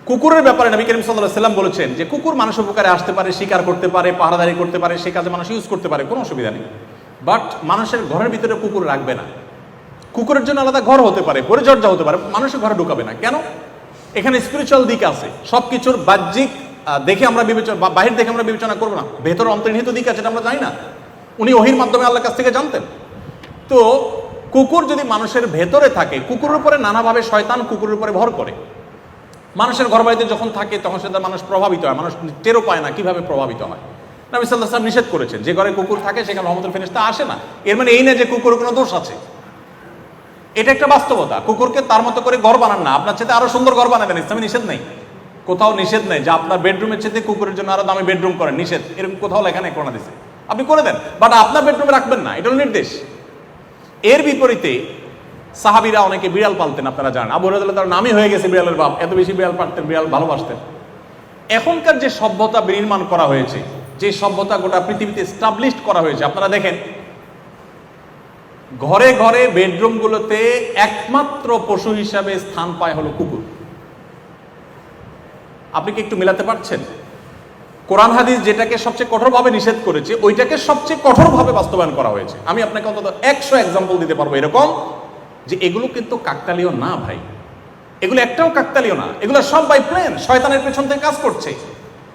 কুকুরের ব্যাপারে নবী করিম সাল্লাল্লাহু আলাইহি ওয়াসাল্লাম বলেছেন যে কুকুর মানুষের উপকারে আসতে পারে, শিকার করতে পারে, পাহারাদারি করতে পারে, সে কাজে মানুষ ইউজ করতে পারে, কোনো অসুবিধা নেই। বাট মানুষের ঘরের ভিতরে কুকুর রাখবে না। কুকুরের জন্য আলাদা ঘর হতে পারে, পরিচর্যা হতে পারে, মানুষের ঘরে ঢুকাবে না। কেন? এখানে স্পিরিচুয়াল দিক আছে। সবকিছুর বাহ্যিক দেখে আমরা বিবেচনা, বাহির দেখে আমরা বিবেচনা করবো না, ভেতর অন্তর্নিহিত দিক আছে, এটা আমরা জানি না। উনি ওহির মাধ্যমে আল্লাহর কাছ থেকে জানতেন। তো কুকুর যদি মানুষের ভেতরে থাকে, কুকুরের উপরে নানাভাবে শয়তান কুকুরের উপরে ভর করে। মানুষের ঘর বাড়িতে যখন থাকে তখন সেটা মানুষ প্রভাবিত হয়, মানুষ টেরও পায় না কিভাবে প্রভাবিত হয়। নবী সাল্লাল্লাহু আলাইহি ওয়াসাল্লাম নিষেধ করেছেন, যে ঘরে কুকুর থাকে সেখানে রহমতুল ফেরেশতা আসে না। এর মানে এই না যে কুকুরের কোনো দোষ আছে, এটা একটা বাস্তবতা। কুকুরকে তার মতো করে ঘর বানান না, আপনার চেয়ে আরো সুন্দর ঘর বানাবেন, ইসলামে নিষেধ নেই, কোথাও নিষেধ নেই যে আপনার বেডরুমের চেয়ে কুকুরের জন্য আরো দামি বেডরুম করেন, নিষেধ এরকম কোথাও লেখা নেই, কোরআনে দিয়েছে। আপনি করে দেন, বাট আপনার বেডরুমে রাখবেন না, এটা হলো নির্দেশ। এর বিপরীতে সাহাবীরা অনেকে বিড়াল পালতেন, আপনারা জানেন। আবু হুরায়রা তার নামই হয়ে গেছে বিড়ালের বাপ, এত বেশি বিড়াল পালতেন, বিড়াল ভালোবাসতেন। এখনকার যে সভ্যতা বিনির্মাণ করা হয়েছে, যে সভ্যতা গোটা পৃথিবীতে এস্টাবলিশড করা হয়েছে, আপনারা দেখেন ঘরে ঘরে বেডরুমগুলোতে একমাত্র পশু হিসাবে স্থান পায় হলো কুকুর। আপনি কি একটু মেলাতে পারছেন? কোরআন হাদিস যেটাকে সবচেয়ে কঠোরভাবে নিষেধ করেছে, ওইটাকে সবচেয়ে কঠোরভাবে বাস্তবায়ন করা হয়েছে। আমি আপনাকে অন্তত 100 এক্সাম্পল দিতে পারবো এরকম, যে এগুলো কিন্তু কাকতালীয় না ভাই, এগুলো একটাও কাকতালীয় না, এগুলো সব বাই প্ল্যান, শয়তানের পেছন থেকে কাজ করছে।